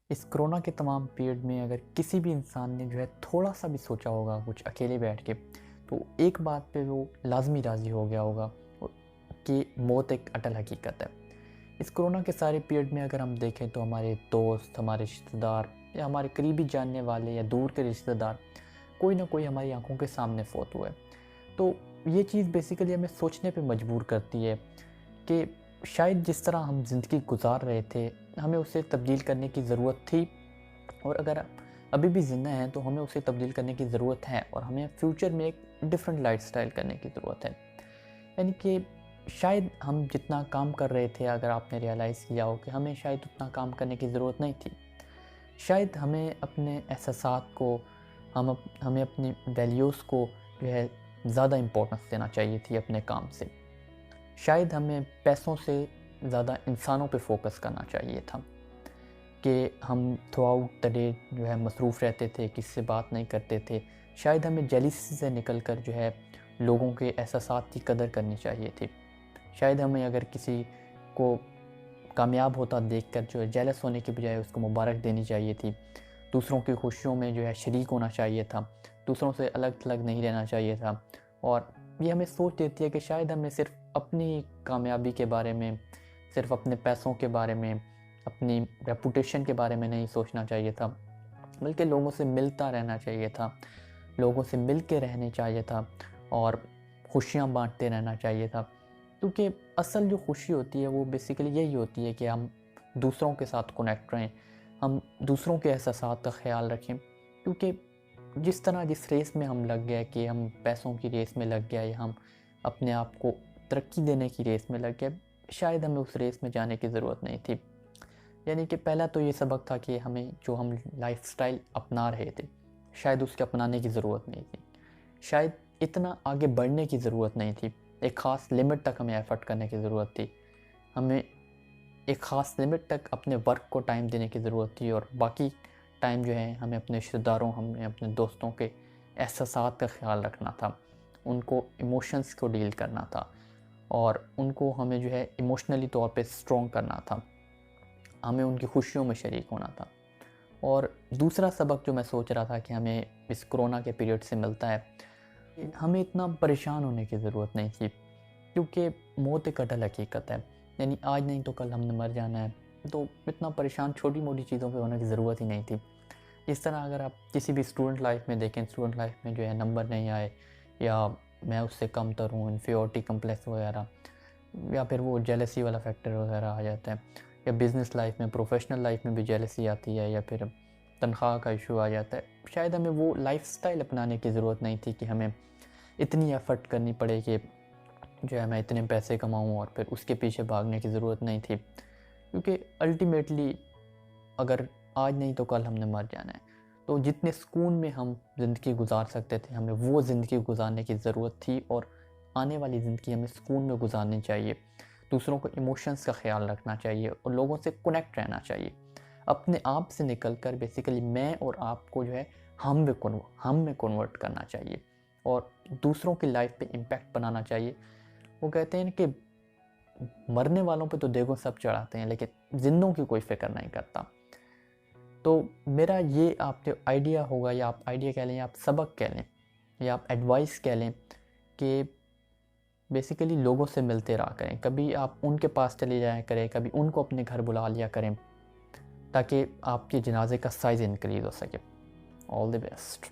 اس corona کے تمام period میں اگر کسی بھی انسان نے جو ہے تھوڑا سا بھی سوچا ہوگا کچھ اکیلے بیٹھ کے، تو ایک بات پہ وہ لازمی راضی ہو گیا ہوگا کہ موت ایک اٹل حقیقت ہے۔ اس کرونا کے سارے پیریڈ میں اگر ہم دیکھیں تو ہمارے دوست، ہمارے رشتہ دار یا ہمارے قریبی جاننے والے یا دور کے رشتہ دار کوئی نہ کوئی ہماری آنکھوں کے سامنے فوت ہوئے۔ تو یہ چیز بیسیکلی ہمیں سوچنے پہ مجبور کرتی ہے کہ شاید جس طرح ہم زندگی گزار رہے تھے ہمیں اسے تبدیل کرنے کی ضرورت تھی، اور اگر ابھی بھی زندہ ہیں تو ہمیں اسے تبدیل کرنے کی ضرورت ہے، اور ہمیں فیوچر میں ایک ڈیفرنٹ لائف سٹائل کرنے کی ضرورت ہے۔ یعنی کہ شاید ہم جتنا کام کر رہے تھے، اگر آپ نے ریئلائز کیا ہو کہ ہمیں شاید اتنا کام کرنے کی ضرورت نہیں تھی۔ شاید ہمیں اپنے احساسات کو، ہمیں اپنی ویلیوز کو جو ہے زیادہ امپورٹنس دینا چاہیے تھی اپنے کام سے۔ شاید ہمیں پیسوں سے زیادہ انسانوں پہ فوکس کرنا چاہیے تھا کہ ہم تھرو آؤٹ دا ڈے جو ہے مصروف رہتے تھے، کسی سے بات نہیں کرتے تھے۔ شاید ہمیں جیلیسی سے نکل کر جو ہے لوگوں کے احساسات کی قدر کرنی چاہیے تھی۔ شاید ہمیں اگر کسی کو کامیاب ہوتا دیکھ کر جو ہے جیلس ہونے کے بجائے اس کو مبارک دینی چاہیے تھی۔ دوسروں کی خوشیوں میں جو ہے شریک ہونا چاہیے تھا، دوسروں سے الگ تھلگ نہیں رہنا چاہیے تھا۔ اور یہ ہمیں سوچ دیتی ہے کہ شاید ہمیں صرف اپنی کامیابی کے بارے میں، صرف اپنے پیسوں کے بارے میں، اپنی ریپوٹیشن کے بارے میں نہیں سوچنا چاہیے تھا، بلکہ لوگوں سے ملتا رہنا چاہیے تھا، لوگوں سے مل کے رہنے چاہیے تھا، اور خوشیاں بانٹتے رہنا چاہیے تھا۔ کیونکہ اصل جو خوشی ہوتی ہے وہ بیسیکلی یہی ہوتی ہے کہ ہم دوسروں کے ساتھ کنیکٹ رہیں، ہم دوسروں کے احساسات کا خیال رکھیں۔ کیونکہ جس طرح جس ریس میں ہم لگ گئے کہ ہم پیسوں کی ریس میں لگ گیا یا ہم اپنے آپ کو ترقی دینے کی ریس میں لگ گئے، شاید ہمیں اس ریس میں جانے کی ضرورت نہیں تھی۔ یعنی کہ پہلا تو یہ سبق تھا کہ ہمیں جو ہم لائف سٹائل اپنا رہے تھے شاید اس کے اپنانے کی ضرورت نہیں تھی، شاید اتنا آگے بڑھنے کی ضرورت نہیں تھی۔ ایک خاص لمٹ تک ہمیں ایفرٹ کرنے کی ضرورت تھی، ہمیں ایک خاص لمٹ تک اپنے ورک کو ٹائم دینے کی ضرورت تھی، اور باقی ٹائم جو ہے ہمیں اپنے رشتہ داروں، ہمیں اپنے دوستوں کے احساسات کا خیال رکھنا تھا، ان کو ایموشنز کو ڈیل کرنا تھا، اور ان کو ہمیں جو ہے ایموشنلی طور پہ سٹرونگ کرنا تھا، ہمیں ان کی خوشیوں میں شریک ہونا تھا۔ اور دوسرا سبق جو میں سوچ رہا تھا کہ ہمیں اس کرونا کے پیریڈ سے ملتا ہے، ہمیں اتنا پریشان ہونے کی ضرورت نہیں تھی، کیونکہ موت ایک اٹل حقیقت ہے۔ یعنی آج نہیں تو کل ہم نے مر جانا ہے، تو اتنا پریشان چھوٹی موٹی چیزوں پہ ہونے کی ضرورت ہی نہیں تھی۔ اس طرح اگر آپ کسی بھی اسٹوڈنٹ لائف میں دیکھیں، اسٹوڈنٹ لائف میں جو ہے نمبر نہیں آئے، یا میں اس سے کم تر ہوں، انفیورٹی کمپلیکس وغیرہ، یا پھر وہ جیلسی والا فیکٹر وغیرہ آ جاتا ہے، یا بزنس لائف میں، پروفیشنل لائف میں بھی جیلسی آتی ہے، یا پھر تنخواہ کا ایشو آ جاتا ہے، شاید ہمیں وہ لائف سٹائل اپنانے کی ضرورت نہیں تھی کہ ہمیں اتنی ایفرٹ کرنی پڑے کہ جو ہے میں اتنے پیسے کماؤں، اور پھر اس کے پیچھے بھاگنے کی ضرورت نہیں تھی۔ کیونکہ الٹیمیٹلی اگر آج نہیں تو کل ہم نے مر جانا ہے، تو جتنے سکون میں ہم زندگی گزار سکتے تھے ہمیں وہ زندگی گزارنے کی ضرورت تھی، اور آنے والی زندگی ہمیں سکون میں گزارنی چاہیے، دوسروں کو ایموشنز کا خیال رکھنا چاہیے، اور لوگوں سے کنیکٹ رہنا چاہیے، اپنے آپ سے نکل کر بیسیکلی میں اور آپ کو جو ہے ہم میں کنورٹ کرنا چاہیے، اور دوسروں کی لائف پہ امپیکٹ بنانا چاہیے۔ وہ کہتے ہیں کہ مرنے والوں پہ تو دیکھو سب چڑھاتے ہیں، لیکن زندوں کی کوئی فکر نہیں کرتا۔ تو میرا یہ آپ کے آئیڈیا ہوگا، یا آپ آئیڈیا کہہ لیں، یا آپ سبق کہہ لیں، یا آپ ایڈوائس کہہ لیں، کہ بیسیکلی لوگوں سے ملتے رہا کریں، کبھی آپ ان کے پاس چلے جایا کریں، کبھی ان کو اپنے گھر بلا لیا کریں، تاکہ آپ کے جنازے کا سائز انکریز ہو سکے۔ آل دی بیسٹ۔